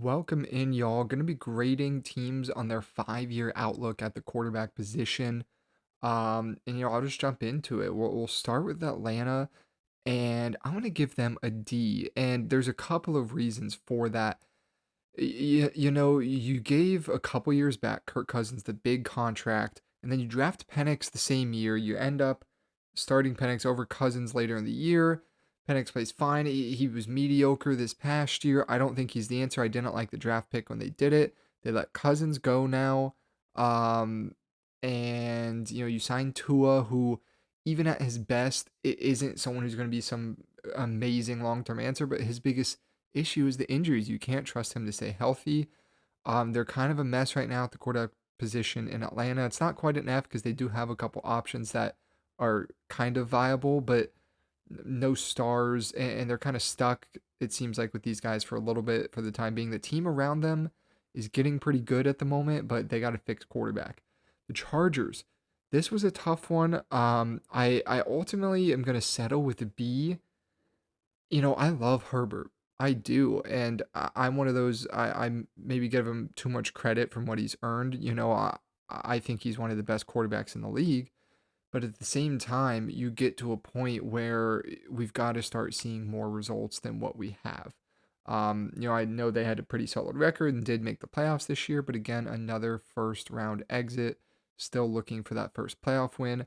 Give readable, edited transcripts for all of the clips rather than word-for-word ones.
Welcome in, y'all. Going to be grading teams on their 5-year outlook at the quarterback position. I'll just jump into it. We'll start with Atlanta, and I'm going to give them a D. And there's a couple of reasons for that. You gave a couple years back Kirk Cousins the big contract, and then you draft Penix the same year. You end up starting Penix over Cousins later in the year. Penix plays fine. He was mediocre this past year. I don't think he's the answer. I didn't like the draft pick when they did it. They let Cousins go now. Um, you signed Tua, who even at his best, it isn't someone who's going to be some amazing long term answer, but his biggest issue is the injuries. You can't trust him to stay healthy. They're kind of a mess right now at the quarterback position in Atlanta. It's not quite an F because they do have a couple options that are kind of viable, but no stars, and they're kind of stuck. It seems like with these guys for a little bit for the time being. The team around them is getting pretty good at the moment, but they got to fix quarterback. The Chargers. This was a tough one. I ultimately am gonna settle with a B. I love Herbert. I do, and I'm one of those. I maybe give him too much credit from what he's earned. I think he's one of the best quarterbacks in the league. But at the same time, you get to a point where we've got to start seeing more results than what we have. I know they had a pretty solid record and did make the playoffs this year, but again, another first round exit. Still looking for that first playoff win.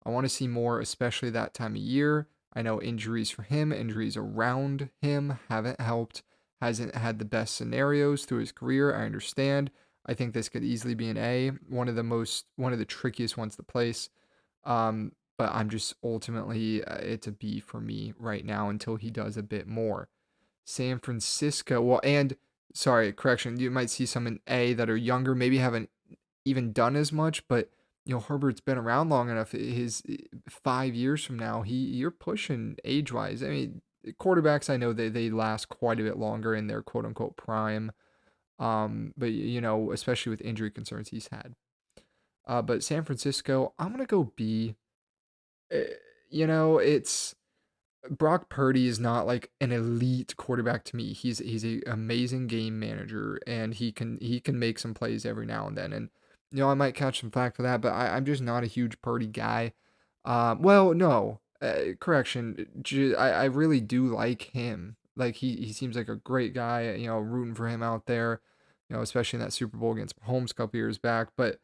I want to see more, especially that time of year. I know injuries for him, injuries around him haven't helped. Hasn't had the best scenarios through his career. I understand. I think this could easily be an A. One of the trickiest ones to place. But I'm just ultimately it's a B for me right now until he does a bit more. San Francisco, well, and sorry, correction, you might see some in A that are younger, maybe haven't even done as much, but Herbert's been around long enough. His 5 years from now, you're pushing age wise. I mean, quarterbacks, I know they last quite a bit longer in their quote unquote prime. But especially with injury concerns he's had. But San Francisco, I'm gonna go B. Uh, it's Brock Purdy is not like an elite quarterback to me. He's a amazing game manager, and he can make some plays every now and then. And I might catch some flack for that, but I'm just not a huge Purdy guy. Well, no, correction. I really do like him. Like he seems like a great guy. Rooting for him out there. Especially in that Super Bowl against Mahomes a couple years back. But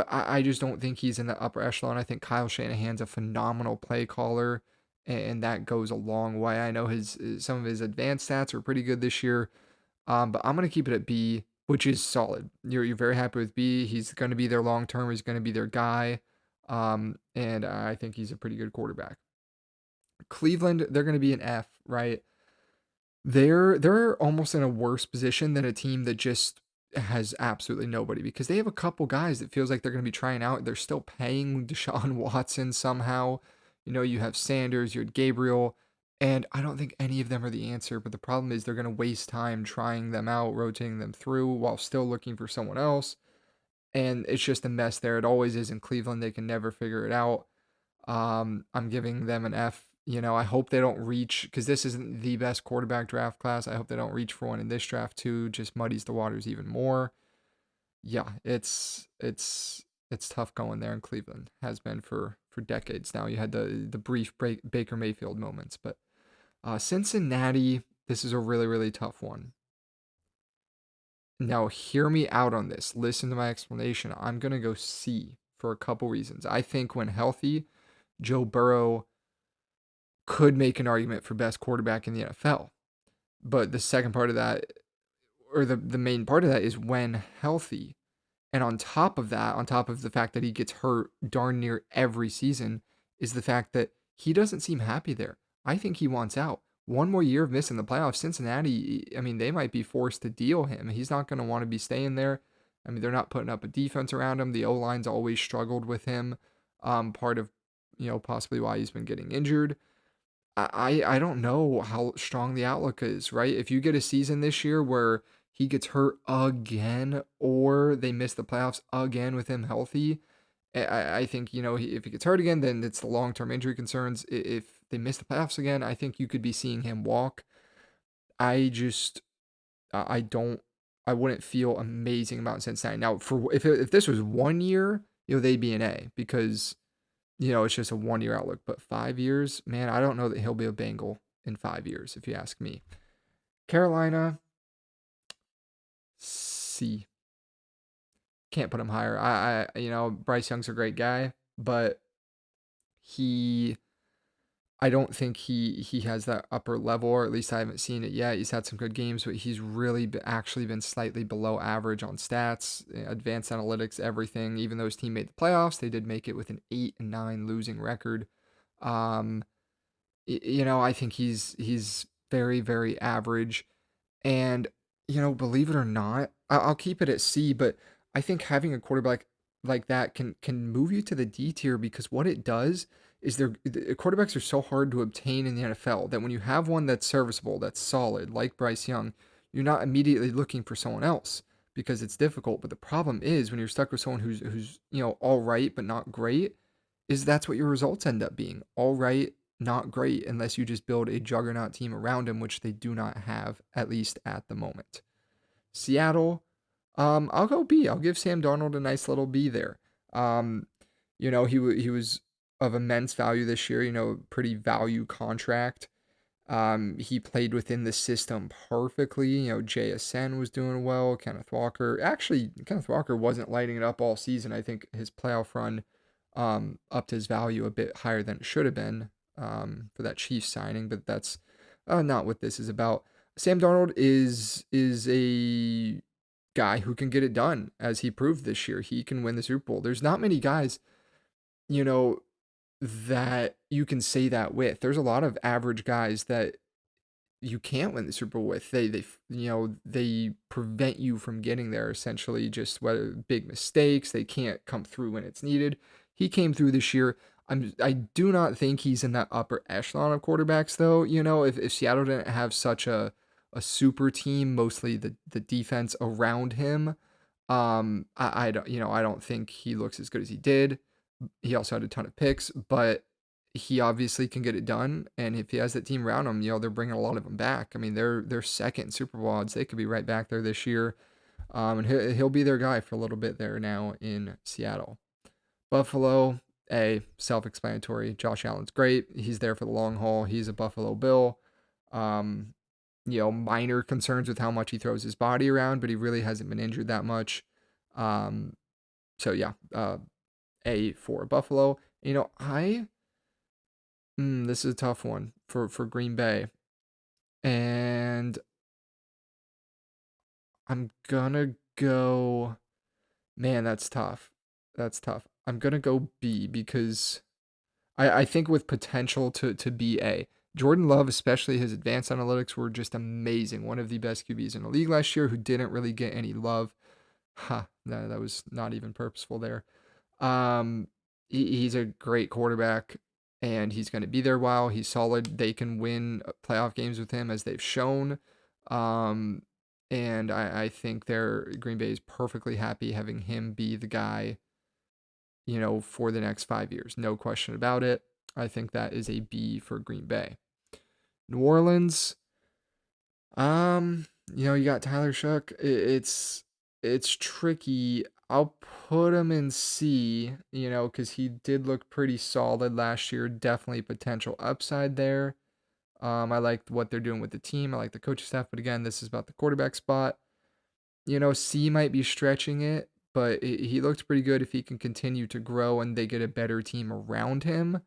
I just don't think he's in the upper echelon. I think Kyle Shanahan's a phenomenal play caller, and that goes a long way. I know his some of his advanced stats are pretty good this year, but I'm gonna keep it at B, which is solid. You're very happy with B. He's gonna be their long term. He's gonna be their guy, and I think he's a pretty good quarterback. Cleveland, they're gonna be an F, right? They're almost in a worse position than a team that just has absolutely nobody because they have a couple guys that feels like they're going to be trying out. They're still paying Deshaun Watson somehow. You have Sanders, you had Gabriel, and I don't think any of them are the answer. But the problem is they're going to waste time trying them out, rotating them through while still looking for someone else. And it's just a mess there. It always is in Cleveland. They can never figure it out. I'm giving them an F. I hope they don't reach because this isn't the best quarterback draft class. I hope they don't reach for one in this draft too. Just muddies the waters even more. Yeah, it's tough going there in Cleveland. Has been for decades now. You had the brief Baker Mayfield moments, but Cincinnati. This is a really tough one. Now, hear me out on this. Listen to my explanation. I'm gonna go C for a couple reasons. I think when healthy, Joe Burrow could make an argument for best quarterback in the NFL. But the second part of that, or the main part of that, is when healthy. And on top of that, on top of the fact that he gets hurt darn near every season, is the fact that he doesn't seem happy there. I think he wants out. One more year of missing the playoffs, Cincinnati, I mean, they might be forced to deal him. He's not going to want to be staying there. I mean, they're not putting up a defense around him. The O line's always struggled with him. Part of, possibly why he's been getting injured. I don't know how strong the outlook is, right? If you get a season this year where he gets hurt again or they miss the playoffs again with him healthy, I think, if he gets hurt again, then it's the long term injury concerns. If they miss the playoffs again, I think you could be seeing him walk. I just, I don't I wouldn't feel amazing about Cincinnati. Now, for if this was 1 year, they'd be an A because, it's just a 1-year outlook, but 5 years, man, I don't know that he'll be a Bengal in 5 years, if you ask me. Carolina, C. Can't put him higher. Bryce Young's a great guy, but he I don't think he has that upper level, or at least I haven't seen it yet. He's had some good games, but he's really actually been slightly below average on stats, advanced analytics, everything. Even though his team made the playoffs, they did make it with an 8-9 losing record. Um, I think he's very, very average. And, believe it or not, I'll keep it at C, but I think having a quarterback like that can move you to the D tier, because what it does is the quarterbacks are so hard to obtain in the NFL that when you have one that's serviceable, that's solid, like Bryce Young, you're not immediately looking for someone else because it's difficult. But the problem is when you're stuck with someone who's all right but not great, is that's what your results end up being. All right, not great, unless you just build a juggernaut team around him, which they do not have, at least at the moment. Seattle, I'll go B. I'll give Sam Darnold a nice little B there. He was of immense value this year, pretty value contract. He played within the system perfectly. JSN was doing well. Kenneth Walker. Actually, Kenneth Walker wasn't lighting it up all season. I think his playoff run upped his value a bit higher than it should have been for that Chiefs signing, but that's not what this is about. Sam Darnold is a guy who can get it done, as he proved this year. He can win the Super Bowl. There's not many guys, you know, that you can say that with. There's a lot of average guys that you can't win the Super Bowl with. They prevent you from getting there, essentially, just whether big mistakes, they can't come through when it's needed. He came through this year. I do not think he's in that upper echelon of quarterbacks, though. If Seattle didn't have such a super team, mostly the defense around him, I don't think he looks as good as he did. He also had a ton of picks, but he obviously can get it done. And if he has that team around him, they're bringing a lot of them back. I mean, they're second Super Bowl odds. They could be right back there this year. And he'll be their guy for a little bit there now in Seattle. Buffalo, self-explanatory. Josh Allen's great. He's there for the long haul. He's a Buffalo Bill. Minor concerns with how much he throws his body around, but he really hasn't been injured that much. So yeah, A for Buffalo. This is a tough one for Green Bay. And I'm gonna go, man, that's tough. That's tough. I'm gonna go B because I think with potential to be A. Jordan Love, especially his advanced analytics, were just amazing. One of the best QBs in the league last year who didn't really get any love. No, that was not even purposeful there. He's a great quarterback, and he's going to be there a while. He's solid. They can win playoff games with him, as they've shown. Um, and I think Green Bay is perfectly happy having him be the guy, for the next 5 years. No question about it. I think that is a B for Green Bay. New Orleans, you got Tyler Shough. It's tricky. I'll put him in C, because he did look pretty solid last year. Definitely potential upside there. I like what they're doing with the team. I like the coaching staff, but again, this is about the quarterback spot. C might be stretching it, but he looked pretty good. If he can continue to grow and they get a better team around him,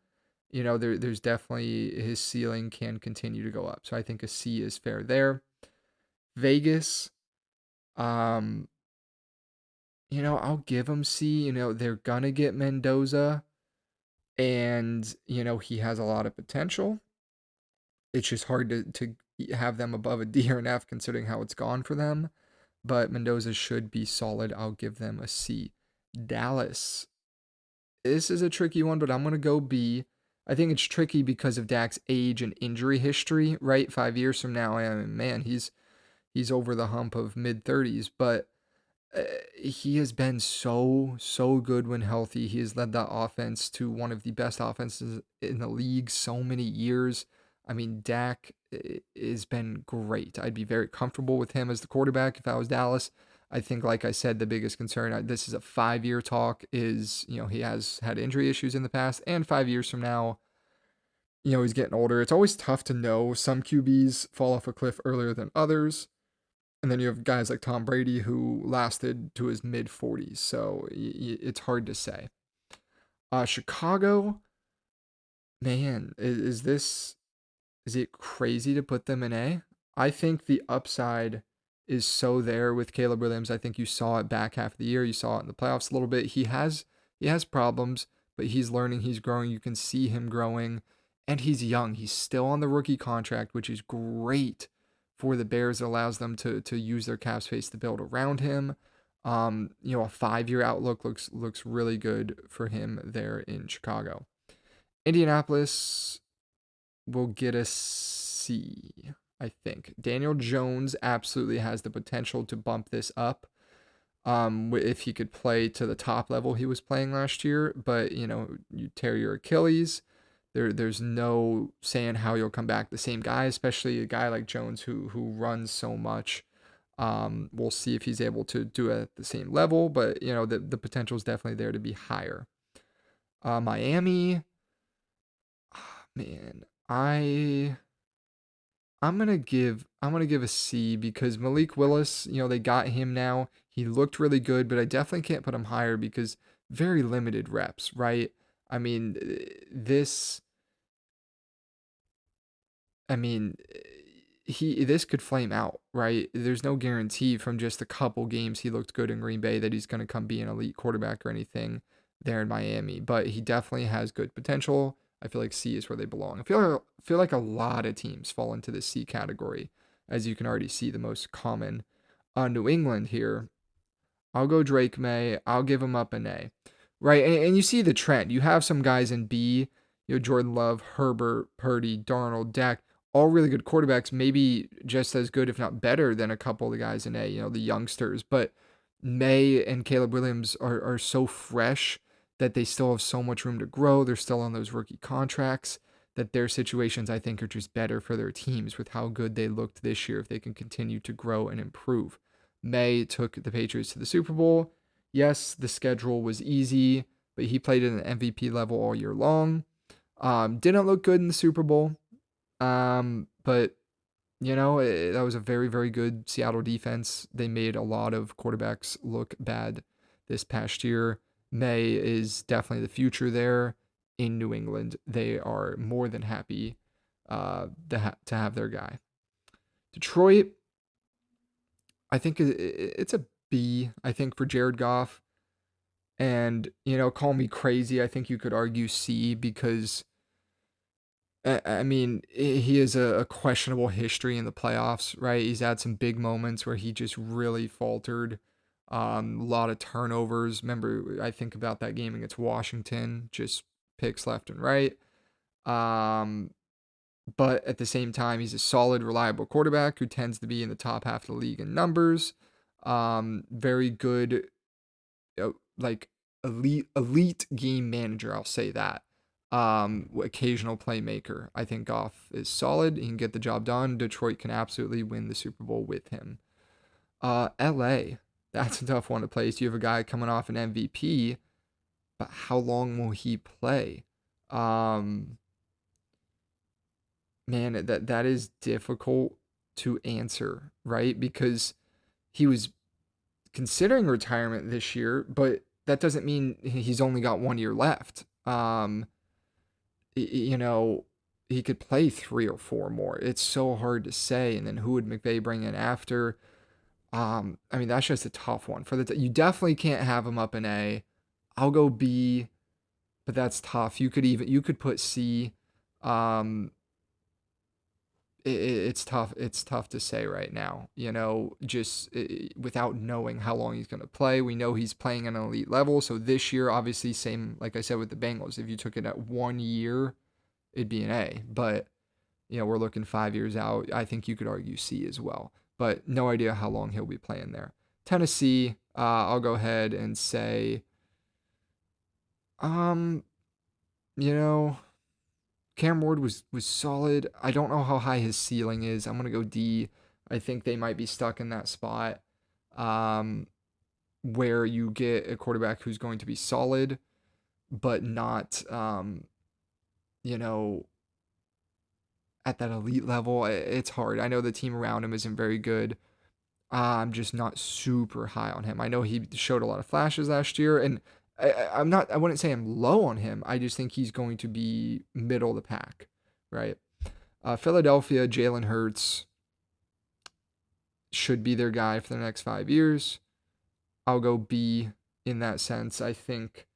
there's definitely his ceiling can continue to go up. So I think a C is fair there. Vegas, I'll give him C. They're gonna get Mendoza, and he has a lot of potential. It's just hard to have them above a D or an F considering how it's gone for them. But Mendoza should be solid. I'll give them a C. Dallas. This is a tricky one, but I'm gonna go B. I think it's tricky because of Dak's age and injury history, right? 5 years from now, man, he's over the hump of mid-30s, but he has been so good when healthy. He has led that offense to one of the best offenses in the league so many years. I mean, Dak has been great. I'd be very comfortable with him as the quarterback if I was Dallas. I think, like I said, the biggest concern, this is a 5-year talk, is, he has had injury issues in the past, and 5 years from now, he's getting older. It's always tough to know. Some QBs fall off a cliff earlier than others. And then you have guys like Tom Brady who lasted to his mid 40s. So it's hard to say. Chicago, man, is it crazy to put them in A? I think the upside is so there with Caleb Williams. I think you saw it back half of the year. You saw it in the playoffs a little bit. He has problems, but he's learning, he's growing. You can see him growing, and he's young. He's still on the rookie contract, which is great for the Bears. It allows them to use their cap space to build around him. A 5-year outlook looks really good for him there in Chicago. Indianapolis will get a C, I think. Daniel Jones absolutely has the potential to bump this up. If he could play to the top level he was playing last year, but you tear your Achilles, there's no saying how you'll come back the same guy, especially a guy like Jones who runs so much. We'll see if he's able to do it at the same level, but the potential is definitely there to be higher. Miami, man, I'm gonna give a C because Malik Willis, they got him now. He looked really good, but I definitely can't put him higher because very limited reps, right? I mean, this I mean, this could flame out, right? There's no guarantee from just a couple games he looked good in Green Bay that he's going to come be an elite quarterback or anything there in Miami, but he definitely has good potential. I feel like C is where they belong. I feel like a lot of teams fall into the C category, as you can already see the most common. New England here, I'll go Drake May. I'll give him up an A, right? And you see the trend. You have some guys in B, Jordan Love, Herbert, Purdy, Darnold, Dak, all really good quarterbacks, maybe just as good, if not better, than a couple of the guys in A, the youngsters. But May and Caleb Williams are so fresh that they still have so much room to grow. They're still on those rookie contracts that their situations, I think, are just better for their teams with how good they looked this year if they can continue to grow and improve. May took the Patriots to the Super Bowl. Yes, the schedule was easy, but he played at an MVP level all year long. Didn't look good in the Super Bowl. But that was a very, very good Seattle defense. They made a lot of quarterbacks look bad this past year. May is definitely the future there in New England. They are more than happy to have their guy. Detroit, I think it's a B, I think, for Jared Goff. And, call me crazy. I think you could argue C because I mean, he has a questionable history in the playoffs, right? He's had some big moments where he just really faltered. A lot of turnovers. Remember, I think about that game against Washington, just picks left and right. Um, but at the same time, he's a solid, reliable quarterback who tends to be in the top half of the league in numbers. Very good, like elite game manager. I'll say that. Occasional playmaker. I think Goff is solid. He can get the job done. Detroit can absolutely win the Super Bowl with him. LA, that's a tough one to place. You have a guy coming off an MVP, but how long will he play? Man, that is difficult to answer, right? Because he was considering retirement this year, but that doesn't mean he's only got 1 year left. He could play 3 or 4 more. It's so hard to say. And then who would McVay bring in after? I mean, that's just a tough one. You definitely can't have him up in A. I'll go B, but that's tough. You could put C. It's tough. It's tough to say right now. Just without knowing how long he's going to play. We know he's playing at an elite level. So this year, obviously, same like I said with the Bengals. If you took it at 1 year, it'd be an A. But we're looking 5 years out. I think you could argue C as well. But no idea how long he'll be playing there. Tennessee, I'll go ahead and say, you know, Cam Ward was solid. I don't know how high his ceiling is. I'm gonna go D. I think they might be stuck in that spot um, where you get a quarterback who's going to be solid, but not you know, at that elite level. It's hard. I know the team around him isn't very good. I'm just not super high on him. I know he showed a lot of flashes last year, and I'm not. I wouldn't say I'm low on him. I just think he's going to be middle of the pack, right? Philadelphia, Jalen Hurts should be their guy for the next 5 years. I'll go B in that sense. I think,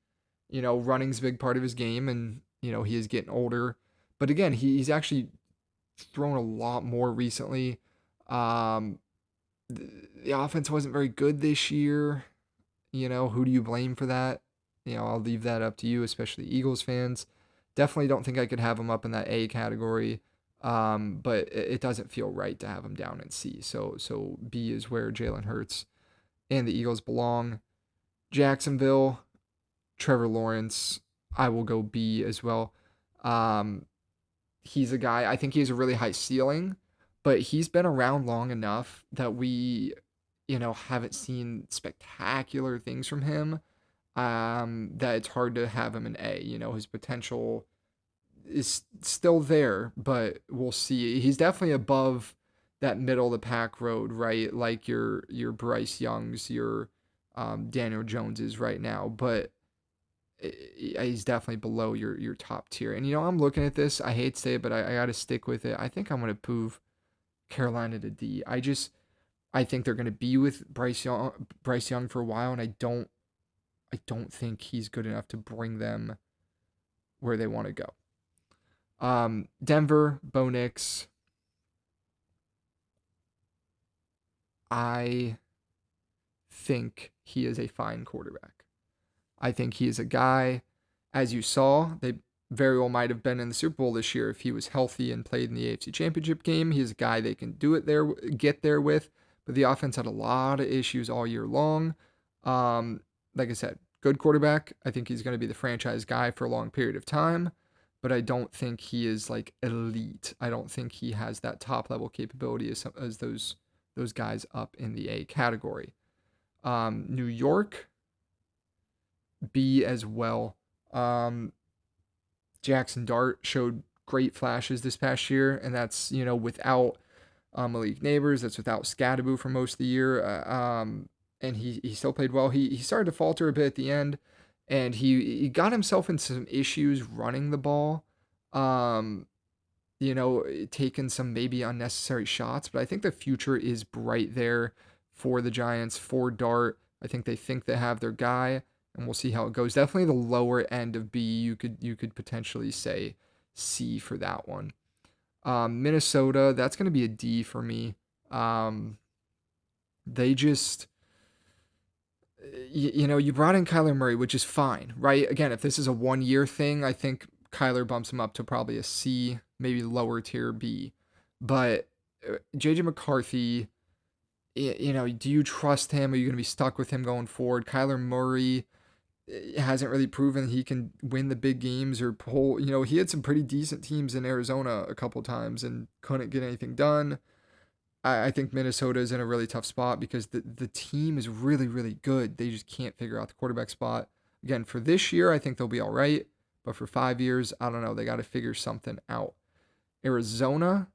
running's a big part of his game, and he is getting older. But again, he's actually thrown a lot more recently. Um, the offense wasn't very good this year. Who do you blame for that? I'll leave that up to you, especially Eagles fans. Definitely don't think I could have him up in that A category, but it doesn't feel right to have him down in C. So B is where Jalen Hurts and the Eagles belong. Jacksonville, Trevor Lawrence, I will go B as well. He's a guy, I think he has a really high ceiling, but he's been around long enough that we, haven't seen spectacular things from him. That it's hard to have him an A. His potential is still there, but we'll see. He's definitely above that middle of the pack road, right? Like your Bryce Youngs, your Daniel Joneses right now, but he's definitely below your top tier. And I'm looking at this. I hate to say it, but I got to stick with it. I think I'm gonna move Carolina to D. I think they're gonna be with Bryce Young for a while, and I don't think he's good enough to bring them where they want to go. Denver, Bo Nix. I think he is a fine quarterback. I think he is a guy, as you saw, they very well might have been in the Super Bowl this year if he was healthy and played in the AFC Championship game. He's a guy they can do it there, get there with. But the offense had a lot of issues all year long. Like I said, good quarterback. I think he's going to be the franchise guy for a long period of time. But I don't think he is like elite. I don't think he has that top level capability as those guys up in the A category. New York, B as well. Jackson Dart showed great flashes this past year, and that's without Malik Neighbors, that's without Scadaboo for most of the year, and he still played well. He started to falter a bit at the end, and he got himself into some issues running the ball, taking some maybe unnecessary shots. But I think the future is bright there for the Giants, for Dart. I think they have their guy, and we'll see how it goes. Definitely the lower end of B. You could potentially say C for that one. Minnesota, that's going to be a D for me. They just, you brought in Kyler Murray, which is fine, right? Again, if this is a 1 year thing, I think Kyler bumps him up to probably a C, maybe lower tier B. But JJ McCarthy, do you trust him? Are you going to be stuck with him going forward? Kyler Murray hasn't really proven he can win the big games or pull. He had some pretty decent teams in Arizona a couple times and couldn't get anything done. I think Minnesota is in a really tough spot because the team is really, really good. They just can't figure out the quarterback spot. Again, for this year, I think they'll be all right. But for 5 years, I don't know. They got to figure something out. Arizona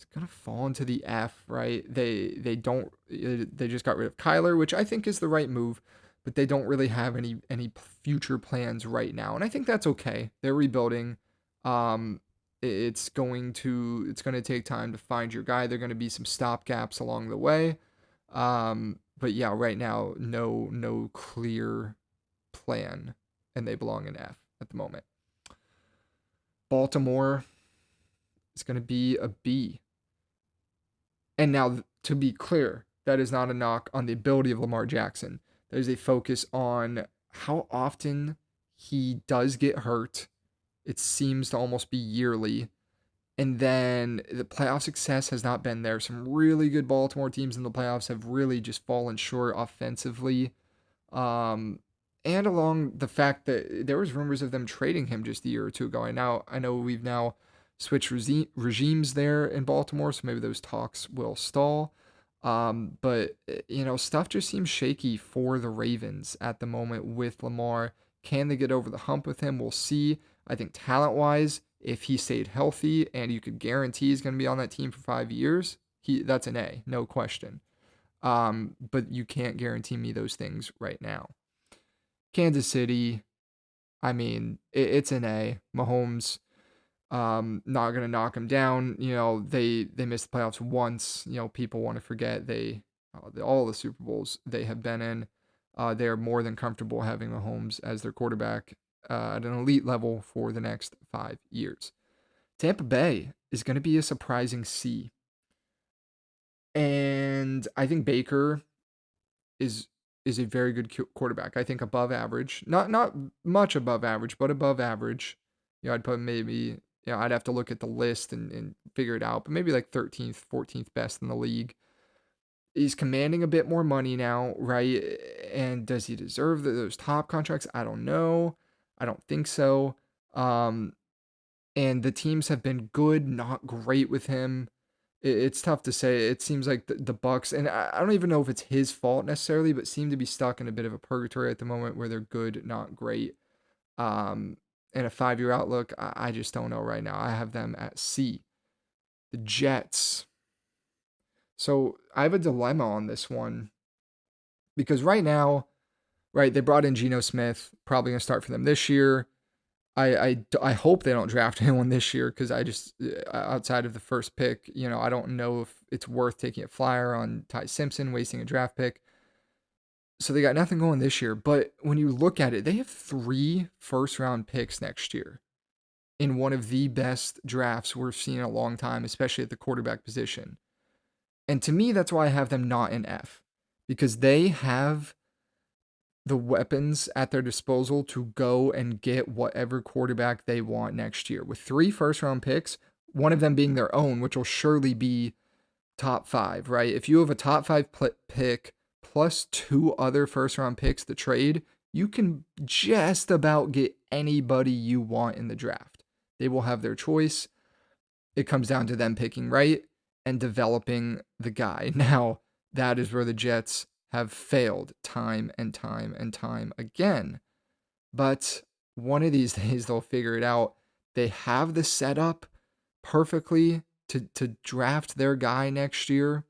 is going to fall into the F, right? They just got rid of Kyler, which I think is the right move, but they don't really have any future plans right now. And I think that's okay. They're rebuilding. It's going to take time to find your guy. There're going to be some stop gaps along the way. But yeah, right now, no clear plan, and they belong in F at the moment. Baltimore is going to be a B. And now, to be clear, that is not a knock on the ability of Lamar Jackson. There's a focus on how often he does get hurt. It seems to almost be yearly. And then the playoff success has not been there. Some really good Baltimore teams in the playoffs have really just fallen short offensively. and along the fact that there was rumors of them trading him just a year or two ago. I know we've now switched regimes there in Baltimore, so maybe those talks will stall. But stuff just seems shaky for the Ravens at the moment with Lamar. Can they get over the hump with him? We'll see. I think talent wise, if he stayed healthy and you could guarantee he's going to be on that team for 5 years, that's an A, no question. But you can't guarantee me those things right now. Kansas City, I mean, it's an A. Mahomes, not gonna knock him down. They missed the playoffs once. People want to forget all the Super Bowls they have been in. They're more than comfortable having Mahomes as their quarterback at an elite level for the next 5 years. Tampa Bay is going to be a surprising C, and I think Baker is is a very good quarterback. I think above average, not much above average, but above average. I'd put maybe I'd have to look at the list and figure it out, but maybe like 13th, 14th best in the league. He's commanding a bit more money now, right? And does he deserve those top contracts? I don't know. I don't think so. And the teams have been good, not great with him. It's tough to say. It seems like the Bucks, and I don't even know if it's his fault necessarily, but seem to be stuck in a bit of a purgatory at the moment where they're good, not great. And a 5-year outlook, I just don't know right now. I have them at C. The Jets. So I have a dilemma on this one because right now, right, they brought in Geno Smith, probably going to start for them this year. I hope they don't draft anyone this year because I just, outside of the first pick, I don't know if it's worth taking a flyer on Ty Simpson, wasting a draft pick. So they got nothing going this year. But when you look at it, they have 3 first-round picks next year in one of the best drafts we've seen in a long time, especially at the quarterback position. And to me, that's why I have them not in F, because they have the weapons at their disposal to go and get whatever quarterback they want next year. With 3 first-round picks, one of them being their own, which will surely be top 5, right? If you have a top 5 pick plus 2 other first-round picks to trade, you can just about get anybody you want in the draft. They will have their choice. It comes down to them picking right and developing the guy. Now, that is where the Jets have failed time and time and time again. But one of these days they'll figure it out. They have the setup perfectly to draft their guy next year.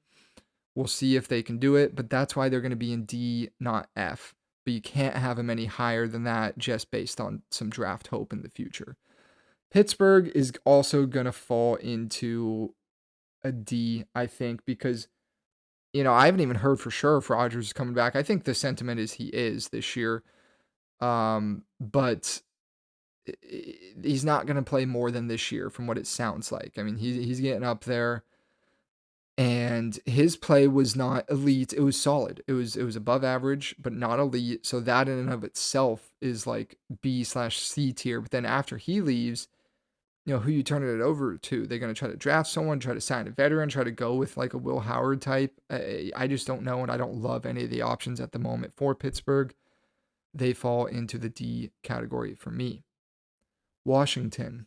We'll see if they can do it, but that's why they're going to be in D, not F. But you can't have them any higher than that just based on some draft hope in the future. Pittsburgh is also going to fall into a D, I think, because, I haven't even heard for sure if Rodgers is coming back. I think the sentiment is he is this year. But he's not going to play more than this year from what it sounds like. I mean, he's getting up there, and his play was not elite. It was solid. It was above average, but not elite. So that in and of itself is like B/C tier. But then after he leaves, who you turn it over to? They're going to try to draft someone, try to sign a veteran, try to go with like a Will Howard type. I just don't know, and I don't love any of the options at the moment for Pittsburgh. They fall into the D category for me. Washington.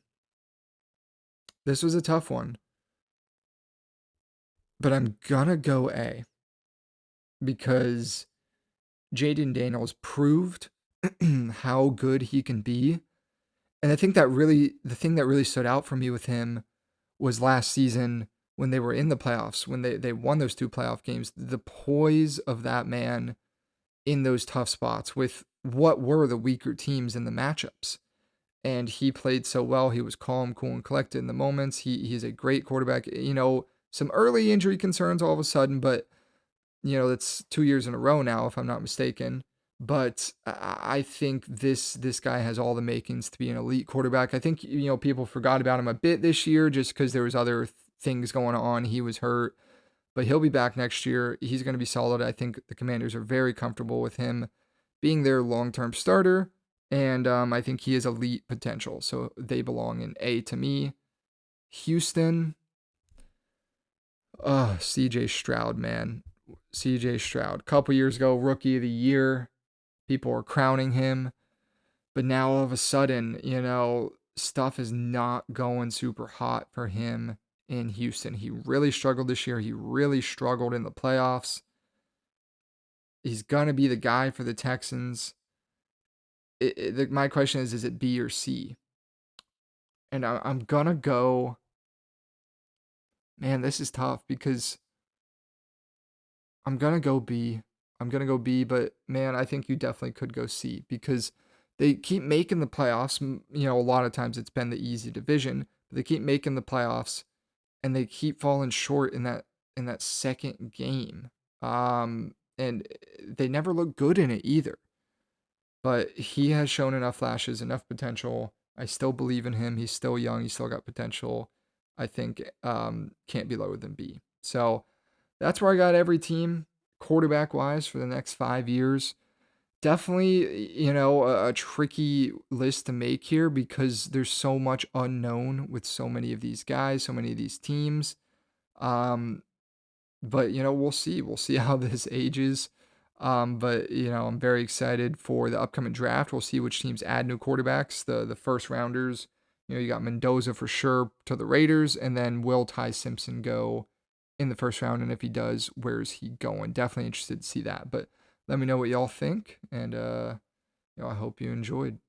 This was a tough one, but I'm going to go A because Jaden Daniels proved how good he can be. And I think the thing that really stood out for me with him was last season when they were in the playoffs, when they won those 2 playoff games, the poise of that man in those tough spots with what were the weaker teams in the matchups. And he played so well. He was calm, cool, and collected in the moments. He's a great quarterback. Some early injury concerns all of a sudden, but, that's 2 years in a row now, if I'm not mistaken. But I think this guy has all the makings to be an elite quarterback. I think, people forgot about him a bit this year just because there was other things going on. He was hurt, but he'll be back next year. He's going to be solid. I think the Commanders are very comfortable with him being their long-term starter, and I think he has elite potential. So they belong in A to me. Houston, CJ Stroud, man. CJ Stroud. A couple years ago, Rookie of the Year. People are crowning him. But now all of a sudden, stuff is not going super hot for him in Houston. He really struggled this year. He really struggled in the playoffs. He's going to be the guy for the Texans. My question is it B or C? And I'm going to go. Man, this is tough because I'm going to go B. I'm going to go B, but man, I think you definitely could go C because they keep making the playoffs. A lot of times it's been the easy division, but they keep making the playoffs and they keep falling short in that second game. And they never look good in it either. But he has shown enough flashes, enough potential. I still believe in him. He's still young. He's still got potential. I think can't be lower than B. So that's where I got every team quarterback wise for the next 5 years. Definitely, a tricky list to make here because there's so much unknown with so many of these guys, so many of these teams. But we'll see. We'll see how this ages. But I'm very excited for the upcoming draft. We'll see which teams add new quarterbacks. The first rounders, you got Mendoza for sure to the Raiders, and then will Ty Simpson go in the first round? And if he does, where's he going? Definitely interested to see that. But let me know what y'all think, and I hope you enjoyed.